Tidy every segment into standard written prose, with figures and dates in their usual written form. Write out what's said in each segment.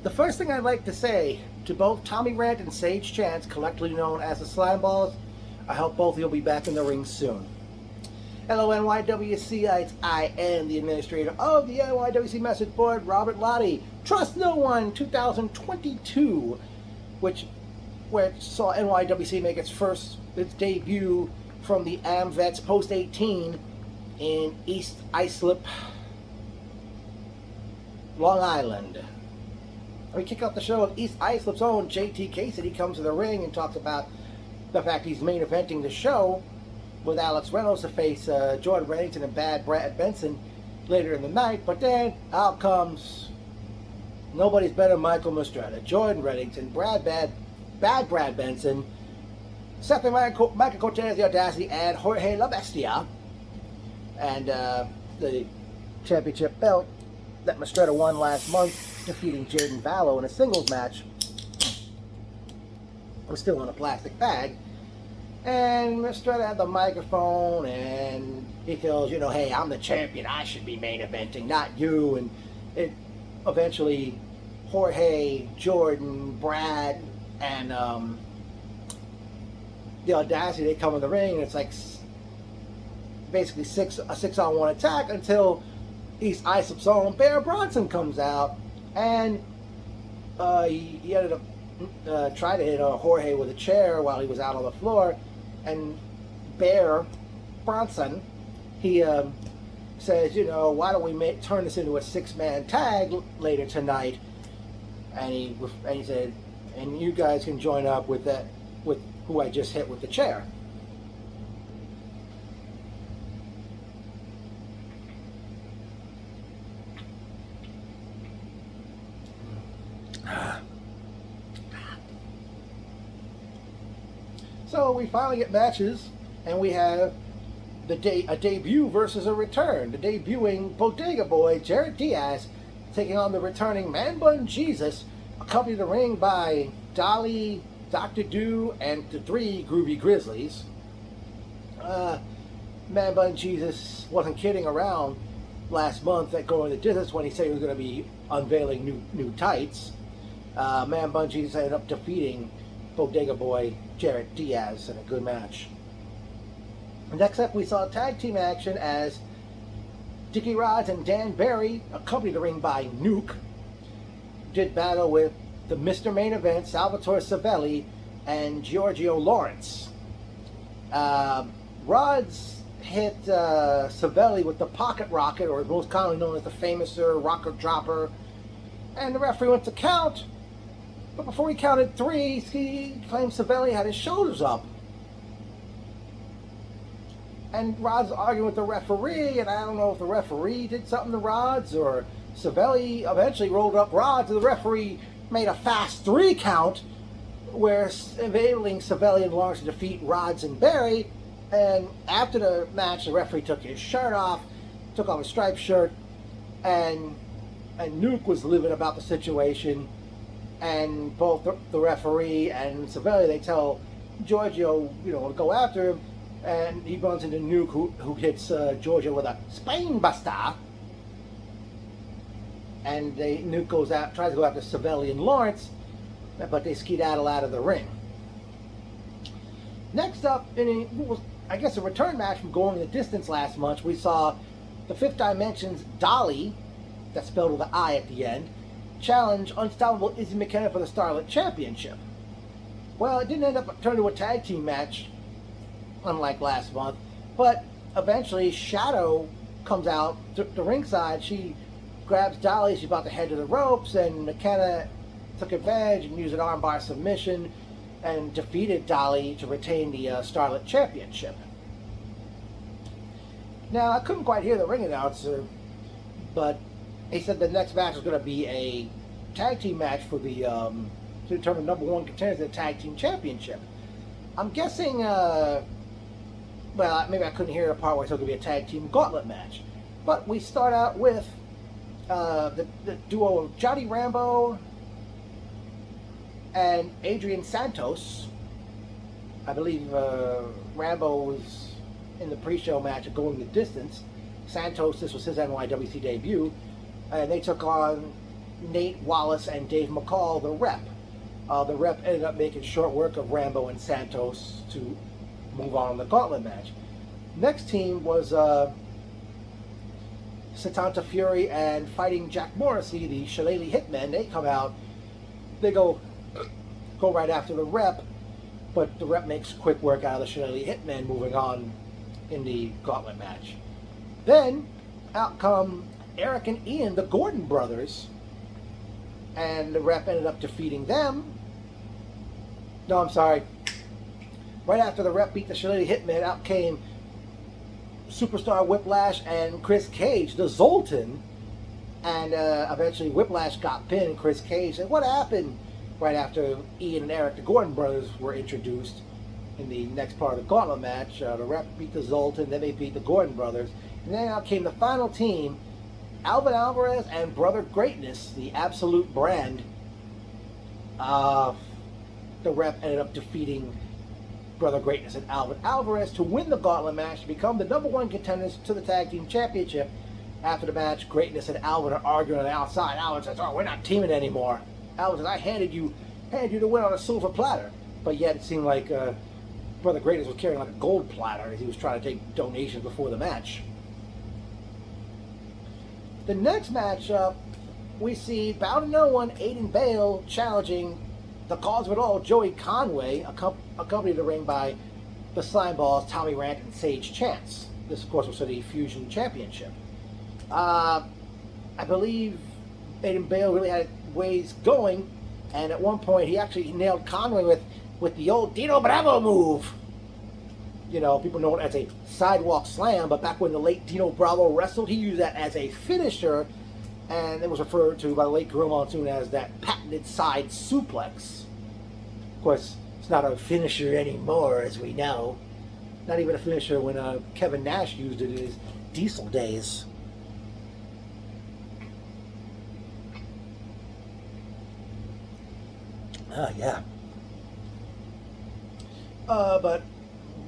The first thing I'd like to say to both Tommy Rand and Sage Chance, collectively known as the Slime Balls, I hope both of you will be back in the ring soon. Hello NYWC, I am the administrator of the NYWC message board, Robert Lottie. Trust No One 2022, which saw NYWC make its debut from the AmVets Post 18 in East Islip, Long Island. We kick off the show with East Islip's own JT Cassidy comes to the ring and talks about the fact he's main eventing the show with Alex Reynolds to face Jordan Reddington and Bad Brad Benson later in the night. But then out comes nobody's better Michael Mastretta, Jordan Reddington, Bad Brad Benson, Seth and Michael Cortez, The Audacity, and Jorge La Bestia. And the championship belt that Mastretta won last month, defeating Jaden Vallow in a singles match, was still in a plastic bag. And Mastretta had the microphone, and he feels, hey, I'm the champion, I should be main eventing, not you. And it eventually, Jorge, Jordan, Brad, and The Audacity, they come in the ring, and it's like basically a 6-on-1 attack until East Islip's own Bear Bronson comes out, and he ended up trying to hit Jorge with a chair while he was out on the floor. And Bear Bronson, he says, why don't we turn this into a 6-man tag later tonight? And he said, and you guys can join up with who I just hit with the chair. So we finally get matches, and we have a debut versus a return. The debuting Bodega Boy, Jared Diaz, taking on the returning Man Bun Jesus, accompanied the ring by Dolly, Dr. Do, and the 3 Groovy Grizzlies. Man Bun Jesus wasn't kidding around last month at Going the Distance when he said he was going to be unveiling new tights. Man Bun Jesus ended up defeating Bodega Boy Jared Diaz in a good match. Next up, we saw tag team action as Dickie Rods and Dan Barry, accompanied the ring by Nuke, did battle with the Mr. Main Event, Salvatore Savelli, and Giorgio Lawrence. Rods hit Savelli with the Pocket Rocket, or most commonly known as the Famouser Rocket Dropper, and the referee went to count. But before he counted 3, he claimed Savelli had his shoulders up. And Rods arguing with the referee, and I don't know if the referee did something to Rods, or Savelli eventually rolled up Rods, and the referee made a fast 3 count, where enabling Savelli and Lawrence to defeat Rods and Barry. And after the match, the referee took his shirt off, took off his striped shirt, and Nuke was livid about the situation. And both the referee and Savelli, they tell Giorgio, to go after him, and he runs into Nuke, who hits Giorgio with a spine buster. And Nuke tries to go after Savelli and Lawrence, but they skedaddle out of the ring. Next up, in a return match from Going the Distance last month, we saw the Fifth Dimension's Dolly, that's spelled with an I at the end, challenge Unstoppable Izzy McKenna for the Starlet Championship. Well, it didn't end up turning to a tag team match, unlike last month, but eventually Shadow comes out to the ringside. She grabs Dolly, she's about to head to the ropes, and McKenna took advantage and used an armbar submission and defeated Dolly to retain the Starlet Championship. Now, I couldn't quite hear the ring announcer, but he said the next match was going to be a tag team match for the to determine number 1 contender to the tag team championship. I'm guessing, well, maybe I couldn't hear the part where it's going to be a tag team gauntlet match. But we start out with the duo of Johnny Rambo and Adrian Santos. I believe Rambo was in the pre-show match of Going the Distance. Santos, this was his NYWC debut. And they took on Nate Wallace and Dave McCall, the rep. The rep ended up making short work of Rambo and Santos to move on in the gauntlet match. Next team was Satanta Fury and Fighting Jack Morrissey, the Shillelagh Hitmen. They come out. They go right after the rep, but the rep makes quick work out of the Shillelagh Hitmen, moving on in the gauntlet match. Then out come Eric and Ian, the Gordon brothers, and the rep ended up defeating them. No, I'm sorry. Right after the rep beat the Shillelagh Hitmen, out came Superstar Whiplash and Chris Cage, the Zoltan, and eventually Whiplash got pinned. Chris Cage said, "What happened?" Right after Ian and Eric, the Gordon brothers, were introduced in the next part of the gauntlet match. The rep beat the Zoltan, then they beat the Gordon brothers, and then out came the final team, Alvin Alvarez and Brother Greatness, the Absolute Brand. The rep ended up defeating Brother Greatness and Alvin Alvarez to win the gauntlet match to become the #1 contenders to the Tag Team Championship. After the match, Greatness and Alvin are arguing on the outside. Alvin says, "Oh, we're not teaming anymore." Alvin says, "I handed you the win on a silver platter." But yet it seemed like Brother Greatness was carrying like a gold platter as he was trying to take donations before the match. The next matchup, we see Bound to No One, Aiden Bale, challenging the cause of it all, Joey Conway, accompanied the ring by the Slime Balls, Tommy Rant, and Sage Chance. This, of course, was for the Fusion Championship. I believe Aiden Bale really had ways going, and at one point he actually nailed Conway with the old Dino Bravo move. You know, people know it as a sidewalk slam, but back when the late Dino Bravo wrestled, he used that as a finisher, and it was referred to by the late Gorilla Monsoon as that patented side suplex. Of course, it's not a finisher anymore, as we know. Not even a finisher when Kevin Nash used it in his Diesel days. Yeah. But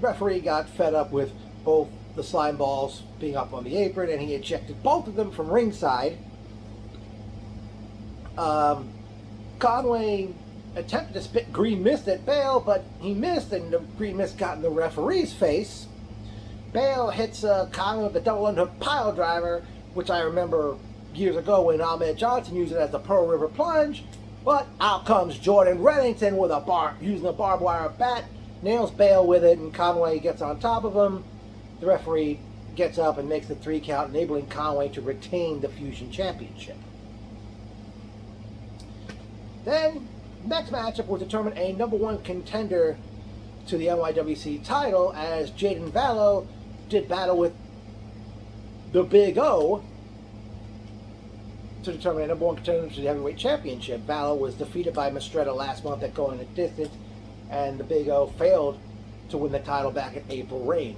referee got fed up with both the Slime Balls being up on the apron, and he ejected both of them from ringside. Conway attempted to spit green mist at Bale, but he missed, and the green mist got in the referee's face. Bale hits Conway with the double underhook pile driver, which I remember years ago when Ahmed Johnson used it as the Pearl River Plunge. But out comes Jordan Reddington with using a barbed wire bat, nails Bale with it, and Conway gets on top of him. The referee gets up and makes the 3 count, enabling Conway to retain the Fusion Championship. Then, next matchup will determine a #1 contender to the NYWC title, as Jaden Vallow did battle with the Big O to determine a #1 contender to the Heavyweight Championship. Vallow was defeated by Mistretta last month at Going the Distance, and the Big O failed to win the title back in April Rain.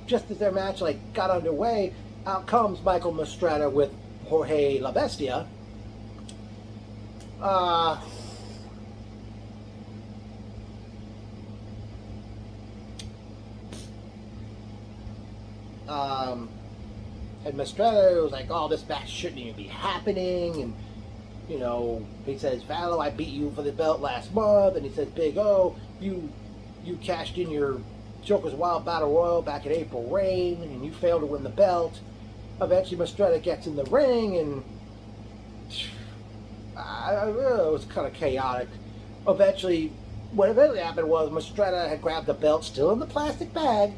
Just as their match got underway, out comes Michael Mistretta with Jorge La Bestia. And Mistretta was like, "Oh, this match shouldn't even be happening," and you know, he says, "Vallow, I beat you for the belt last month," and he says, "Big O, you cashed in your Joker's Wild Battle Royal back in April Rain, and you failed to win the belt." Eventually, Mistretta gets in the ring, and it was kind of chaotic. What eventually happened was Mistretta had grabbed the belt, still in the plastic bag,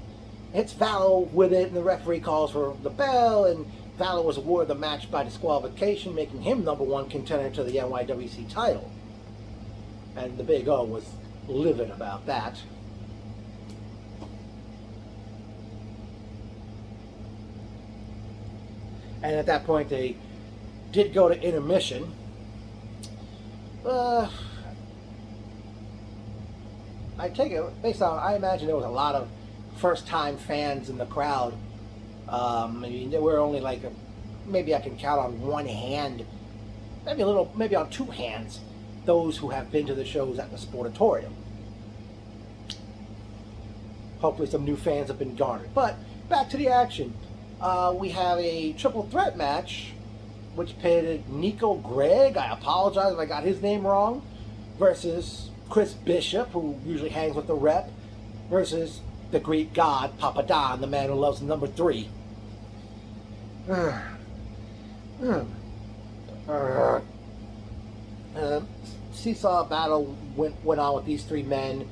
hits Vallow with it, and the referee calls for the bell, and Vallow was awarded the match by disqualification, making him #1 contender to the NYWC title. And the Big O was livid about that. And at that point, they did go to intermission. I imagine there was a lot of first-time fans in the crowd. I mean, there were only maybe I can count on one hand, maybe on 2 hands, those who have been to the shows at the Sportatorium. Hopefully some new fans have been garnered. But back to the action. We have a triple threat match which pitted Nico Gregg, I apologize if I got his name wrong, versus Chris Bishop, who usually hangs with the rep, versus the Greek god, Papa Don, the man who loves number 3. Seesaw battle went on with these 3 men,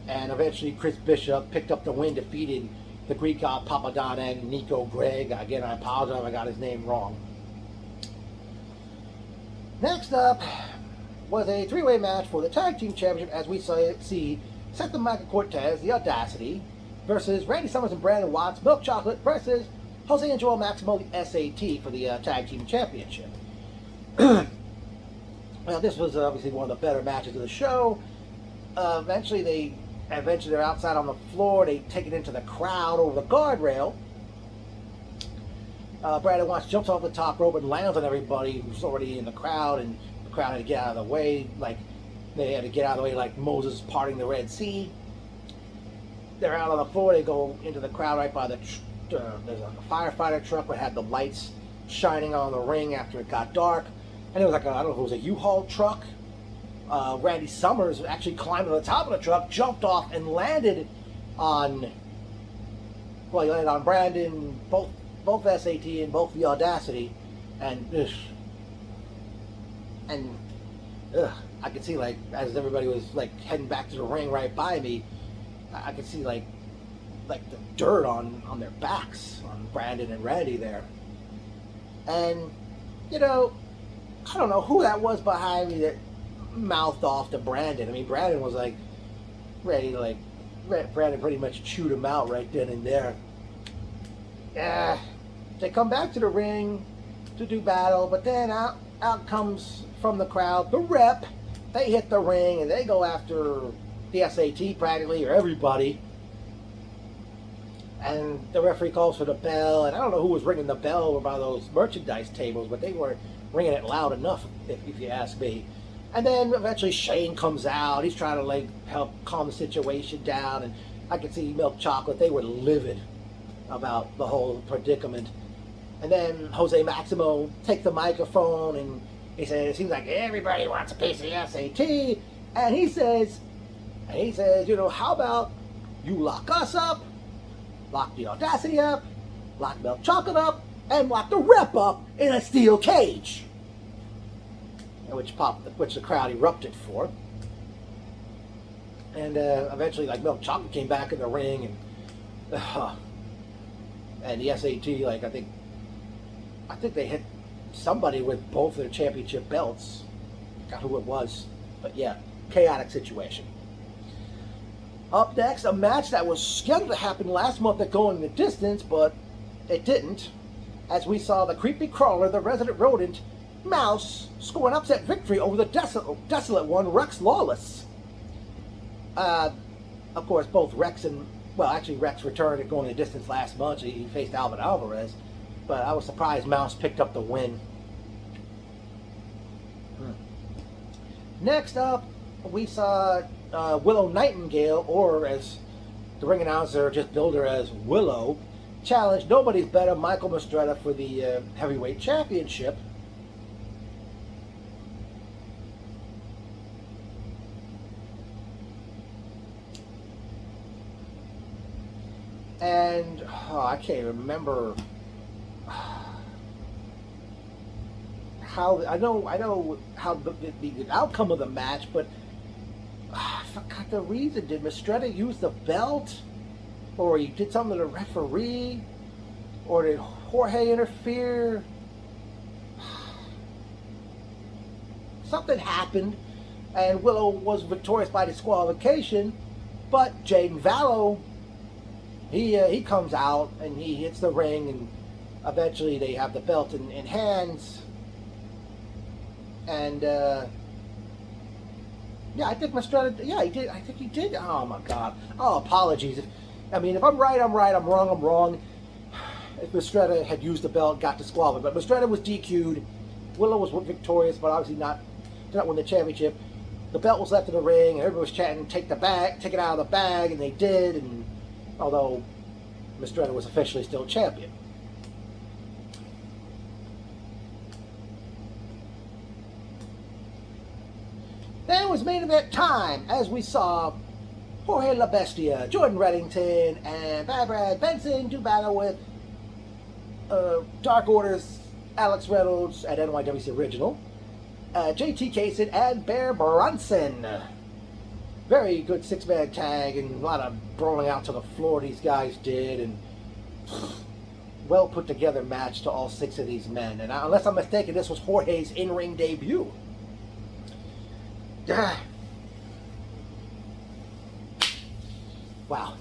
and eventually Chris Bishop picked up the win, defeated the Greek god Papa Don and Nico Gregg. Again, I apologize if I got his name wrong. Next up was a 3-way match for the Tag Team Championship, as we see Seth and Michael Cortez, The Audacity, versus Randy Summers and Brandon Watts, Milk Chocolate, versus Jose and Joel Maximo, the SAT, for the Tag Team Championship. Well, this was obviously one of the better matches of the show. Eventually they're outside on the floor. They take it into the crowd over the guardrail. Brandon Watts jumps off the top rope and lands on everybody who's already in the crowd, and the crowd had to get out of the way, like they had to get out of the way like Moses parting the Red Sea. They're out on the floor. They go into the crowd right by there's a firefighter truck that had the lights shining on the ring after it got dark. And it was like I don't know if it was a U-Haul truck. Randy Summers actually climbed to the top of the truck, jumped off, and landed on. Well, he landed on Brandon, both SAT and both the Audacity, and I could see, like, as everybody was like heading back to the ring right by me, I could see like the dirt on their backs, on Brandon and Randy there, and I don't know who that was behind me that mouthed off to Brandon. I mean, Brandon was like ready to Brandon pretty much chewed him out right then and there. Yeah, they come back to the ring to do battle, but then out comes from the crowd the rep. They hit the ring and they go after the SAT practically, or everybody. And the referee calls for the bell, and I don't know who was ringing the bell over by those merchandise tables, but they were ringing it loud enough, if you ask me. And then eventually Shane comes out. He's trying to help calm the situation down, and I could see Milk Chocolate. They were livid about the whole predicament. And then Jose Maximo takes the microphone and he says, it seems like everybody wants a piece of the SAT. And he says, how about you lock us up, lock the Audacity up, lock Milk Chocolate up, and lock the rep up in a steel cage. Which the crowd erupted for. And eventually, Milk Chocolate came back in the ring, and the SAT, I think they hit somebody with both their championship belts. I forgot who it was, but yeah, chaotic situation. Up next, a match that was scheduled to happen last month at Going the Distance, but it didn't, as we saw the creepy crawler, the resident rodent, Mouse, score an upset victory over the desolate one, Rex Lawless. Of course, both Rex returned at Going the Distance last month. He faced Alvin Alvarez, but I was surprised Mouse picked up the win. Next up, we saw Willow Nightingale, or as the ring announcer just billed her as Willow, challenge Nobody's Better Michael Mistretta for the heavyweight championship. And I can't remember how. I know how the outcome of the match, but I forgot the reason. Did Mistretta use the belt, or he did something to the referee, or did Jorge interfere? Something happened, and Willow was victorious by disqualification, but Jaden Vallow, he comes out and he hits the ring, and eventually they have the belt in hands. And I think Mistretta, he did. I think he did. Oh my God. Oh, apologies. If I'm right, I'm right. I'm wrong, I'm wrong. If Mistretta had used the belt, got disqualified, but Mistretta was DQ'd. Willow was victorious, but obviously did not win the championship. The belt was left in the ring, and everybody was chanting, take it out of the bag, and they did. And although Mistretta was officially still champion. was main event time as we saw Jorge La Bestia, Jordan Reddington, and Brad Benson do battle with Dark Order's Alex Reynolds at NYWC Original, JT Kaysen, and Bear Bronson. Very good six-man tag and a lot of brawling out to the floor these guys did, and well put together match to all six of these men. And unless I'm mistaken, this was Jorge's in-ring debut. Wow.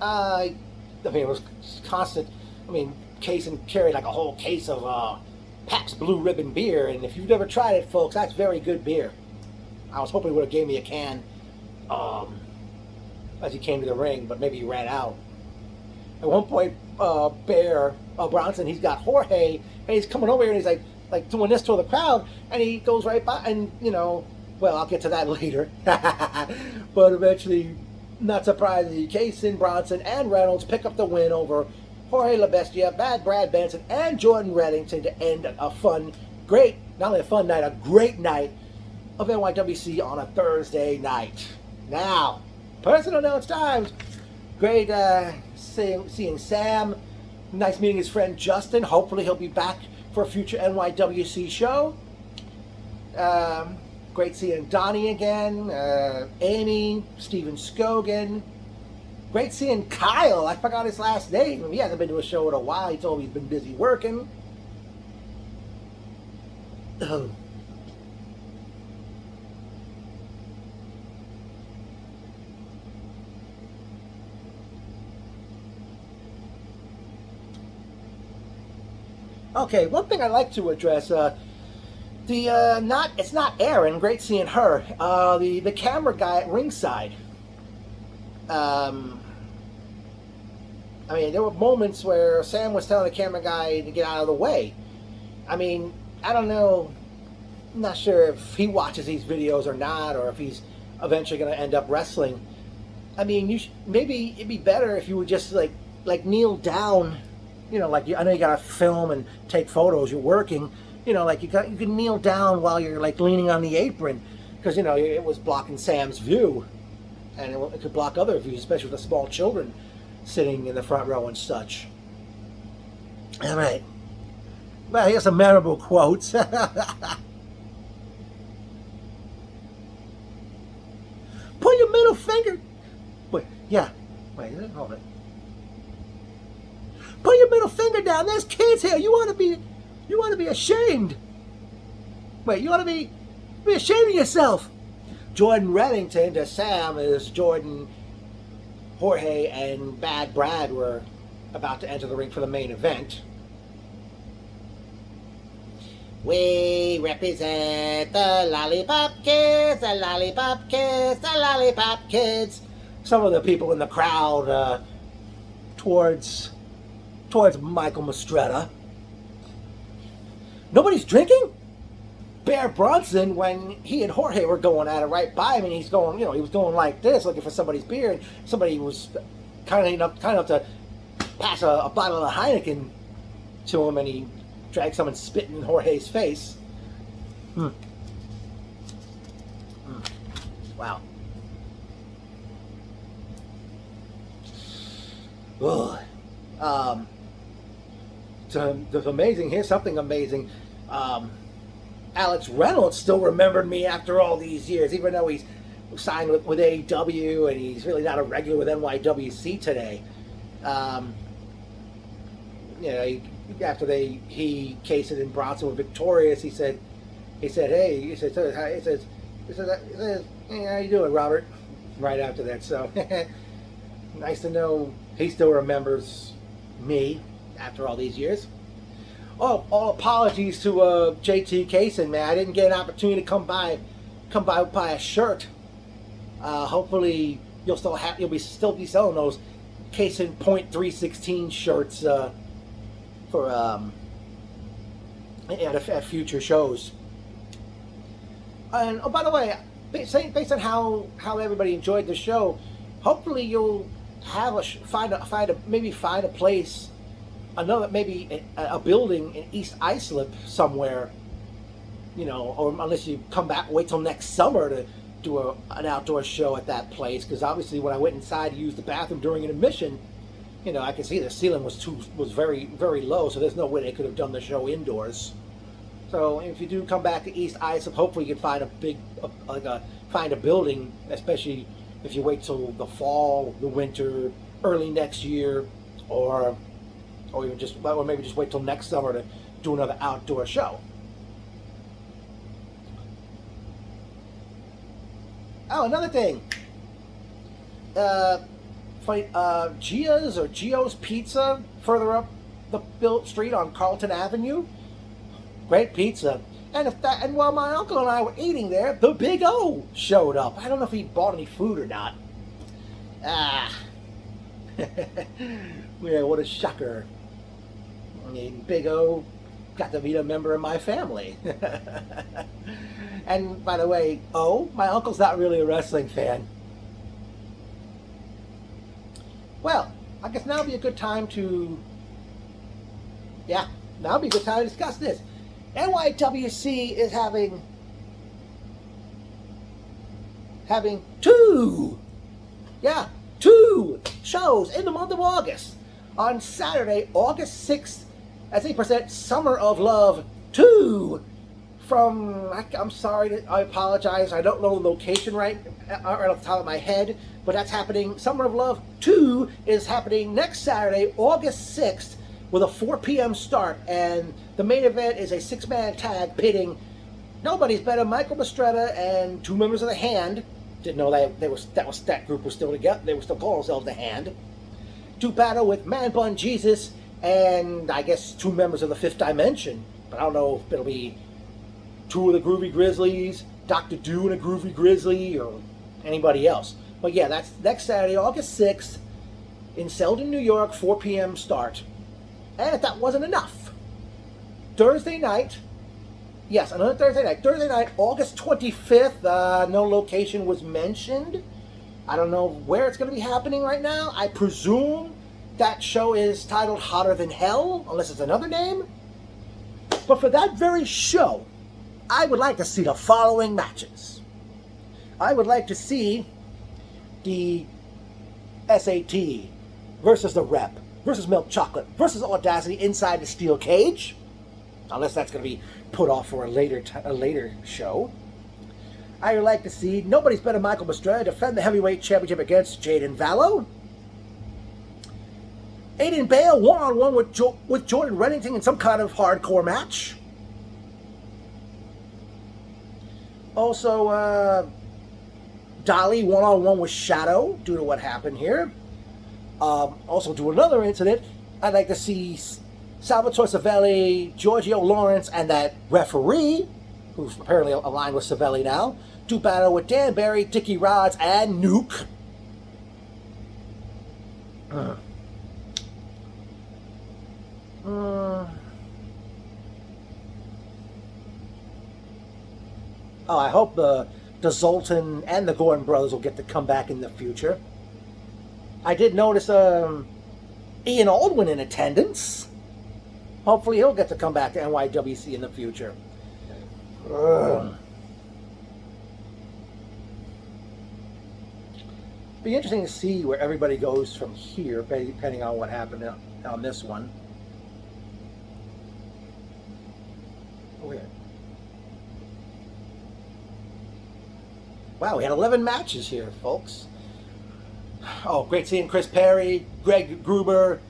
I mean, it was constant. I mean, Kaysen carried like a whole case of Pabst Blue Ribbon beer, and if you've never tried it, folks, that's very good beer. I was hoping he would have gave me a can as he came to the ring, but maybe he ran out. At one point, Bear Bronson, he's got Jorge, and he's coming over here, and he's like doing this to the crowd, and he goes right by, and well, I'll get to that later. But eventually, not surprisingly, Kaysen, Bronson, and Reynolds pick up the win over Jorge La Bestia, Brad Benson, and Jordan Reddington to end a fun, great, not only a fun night, a great night of NYWC on a Thursday night. Now, personal notes times. Great seeing Sam. Nice meeting his friend Justin. Hopefully he'll be back for a future NYWC show. Great seeing Donnie again. Amy, Steven Scogan. Great seeing Kyle. I forgot his last name. He hasn't been to a show in a while. He told me he's been busy working. Okay, one thing I'd like to address, it's not Erin, great seeing her, the camera guy at ringside. I mean, there were moments where Sam was telling the camera guy to get out of the way. I mean, I don't know, I'm not sure if he watches these videos or not, or if he's eventually going to end up wrestling. I mean, maybe it'd be better if you would just like kneel down. Like I know you gotta film and take photos. You're working. Like you can kneel down while you're like leaning on the apron, because it was blocking Sam's view, and it could block other views, especially with the small children sitting in the front row and such. All right. Well, here's some memorable quotes. Put your middle finger. Wait, hold it. Put your middle finger down. There's kids here. You want to be ashamed. Wait, you want to be ashamed of yourself. Jordan Reddington to Sam as Jordan, Jorge, and Bad Brad were about to enter the ring for the main event. We represent the Lollipop Kids, the Lollipop Kids, the Lollipop Kids. Some of the people in the crowd towards Michael Mastretta. Nobody's drinking? Bear Bronson, when he and Jorge were going at it right by him, and he's going, he was going like this, looking for somebody's beer, and somebody was kind enough to pass a bottle of Heineken to him, and he dragged someone spitting in Jorge's face. Wow. Ugh. It's amazing. Here's something amazing. Alex Reynolds still remembered me after all these years, even though he's signed with AEW and he's really not a regular with NYWC today. After Kaysen and Bronson were victorious, he said, hey, how you doing, Robert? Right after that, so nice to know he still remembers me after all these years. Oh, all apologies to JT Kaysen, man. I didn't get an opportunity to come by buy a shirt. Hopefully you'll still be selling those Kaysen .316 shirts at future shows. And by the way, based on how everybody enjoyed the show, hopefully you'll find a place, maybe a building in East Islip somewhere, or unless you come back, wait till next summer to do an outdoor show at that place, because obviously when I went inside to use the bathroom during an admission, you know, I could see the ceiling was very, very low, so there's no way they could have done the show indoors. So if you do come back to East Islip, hopefully you can find find a building, especially if you wait till the fall, the winter, early next year, or even or maybe just wait till next summer to do another outdoor show. Oh, another thing. Gio's Pizza further up the street on Carlton Avenue. Great pizza. And while my uncle and I were eating there, the Big O showed up. I don't know if he bought any food or not. Yeah, what a shocker. I mean, Big O got to meet a member of my family. And by the way, my uncle's not really a wrestling fan. Well, I guess now would be a good time to discuss this. NYWC is having two shows in the month of August. On Saturday, August 6th, as they present Summer of Love 2 from, I apologize, I don't know the location right off the top of my head, but that's happening. Summer of Love 2 is happening next Saturday, August 6th, with a 4 p.m. start, and the main event is a 6-man tag pitting nobody's better Michael Mistretta and 2 members of the Hand. Didn't know that group was still together. They were still calling themselves the Hand. To battle with Man Bun Jesus and I guess 2 members of the Fifth Dimension. But I don't know if it'll be 2 of the Groovy Grizzlies, Dr. Do and a Groovy Grizzly, or anybody else. But yeah, that's next Saturday, August 6th, in Selden, New York, 4 p.m. start. And if that wasn't enough, Thursday night, yes, another Thursday night, August 25th, no location was mentioned. I don't know where it's going to be happening right now. I presume that show is titled Hotter Than Hell, unless it's another name. But for that very show, I would like to see the following matches. I would like to see the SAT versus the Rep versus Milk Chocolate versus Audacity inside the steel cage, unless that's going to be put off for a later show. I would like to see Nobody's Better Michael Mistretta defend the heavyweight championship against Jaden Vallow. Aiden Bale one-on-one with Jordan Reddington in some kind of hardcore match. Also, Dolly one-on-one with Shadow due to what happened here. Also, to another incident, I'd like to see Salvatore Savelli, Giorgio Lawrence, and that referee, who's apparently aligned with Savelli now, do battle with Dan Barry, Dickie Rods, and Nuke. I hope the Zoltan and the Gordon brothers will get to come back in the future. I did notice Ian Aldwin in attendance. Hopefully he'll get to come back to NYWC in the future. Be interesting to see where everybody goes from here, depending on what happened on this one. Wow, we had 11 matches here, folks. Oh, great seeing Chris Perry, Greg Gruber.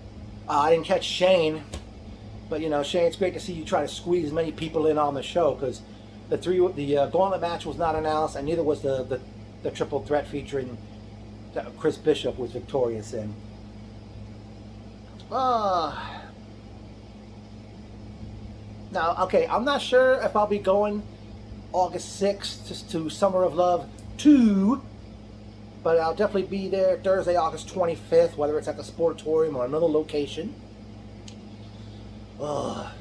I didn't catch Shane, but you know, Shane, it's great to see you try to squeeze as many people in on the show, because the gauntlet match was not announced, and neither was the triple threat featuring Chris Bishop was victorious in. Now, okay, I'm not sure if I'll be going August 6th to Summer of Love 2, but I'll definitely be there Thursday, August 25th, whether it's at the Sportatorium or another location. I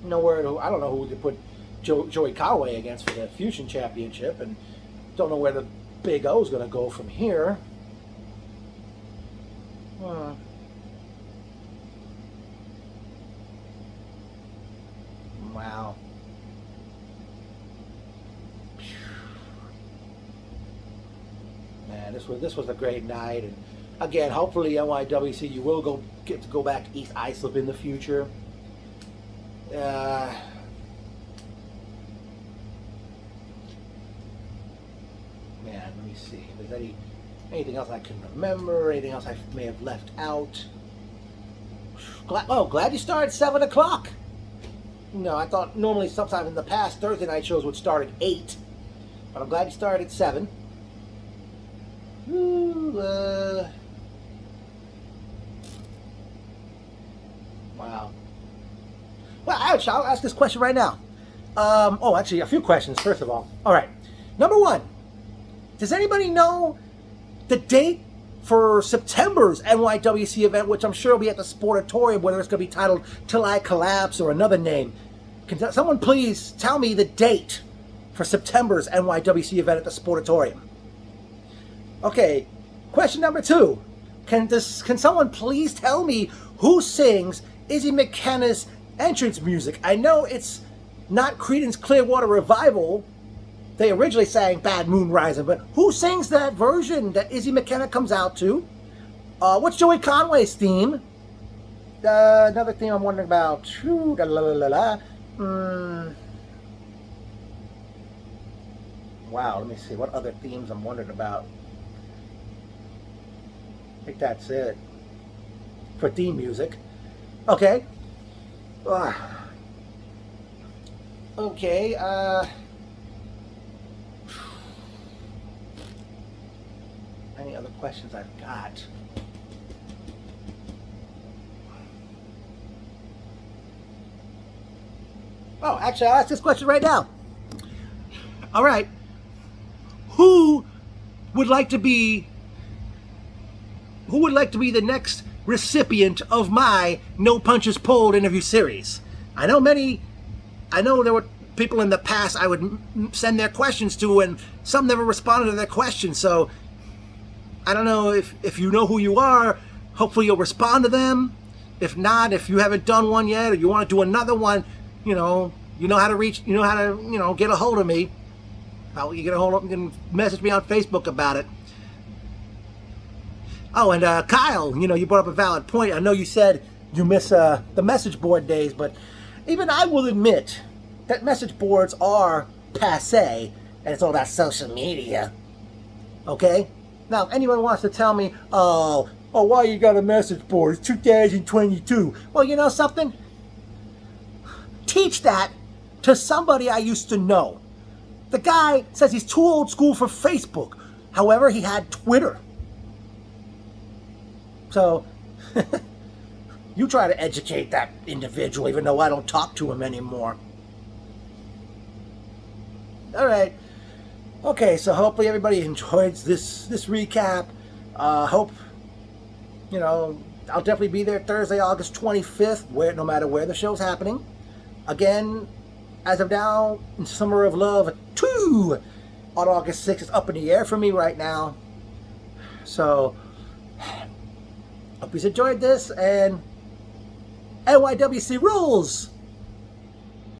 don't know who we could put Joey Conway against for the Fusion Championship, and don't know where the Big O is going to go from here. this was a great night, and again, hopefully NYWC, you will get to go back to East Islip in the future. Man, let me see if there's anything else I can remember, anything else I may have left out. Glad you started at 7 o'clock. No, I thought normally sometime in the past Thursday night shows would start at 8, but I'm glad you started at 7. Wow. Well, actually, I'll ask this question right now. Actually, a few questions, first of all. All right. Number one, does anybody know the date for September's NYWC event, which I'm sure will be at the Sportatorium, whether it's going to be titled Till I Collapse or another name? Can someone please tell me the date for September's NYWC event at the Sportatorium? Okay, question number two. Can someone please tell me who sings Izzy McKenna's entrance music? I know it's not Creedence Clearwater Revival. They originally sang Bad Moon Rising, but who sings that version that Izzy McKenna comes out to? What's Joey Conway's theme? Another theme I'm wondering about. Wow, let me see. What other themes I'm wondering about? I think that's it for theme music. Okay. Okay. Any other questions I've got? Oh, actually, I'll ask this question right now. All right. Who would like to be the next recipient of my No Punches Pulled interview series? I know there were people in the past I would send their questions to, and some never responded to their questions. So I don't know if you know who you are. Hopefully you'll respond to them. If not, if you haven't done one yet, or you want to do another one, you know how to reach, get a hold of me. Probably you get a hold of me, you can message me on Facebook about it. Oh, and Kyle, you brought up a valid point. I know you said you miss the message board days, but even I will admit that message boards are passé, and it's all that social media. Okay? Now, if anyone wants to tell me, why you got a message board? It's 2022. Well, you know something? Teach that to somebody I used to know. The guy says he's too old school for Facebook. However, he had Twitter. So, you try to educate that individual, even though I don't talk to him anymore. All right. Okay, so hopefully everybody enjoys this recap. Hope, I'll definitely be there Thursday, August 25th, no matter where the show's happening. Again, as of now, in Summer of Love 2 on August 6th is up in the air for me right now. So, hope you enjoyed this, and NYWC rules!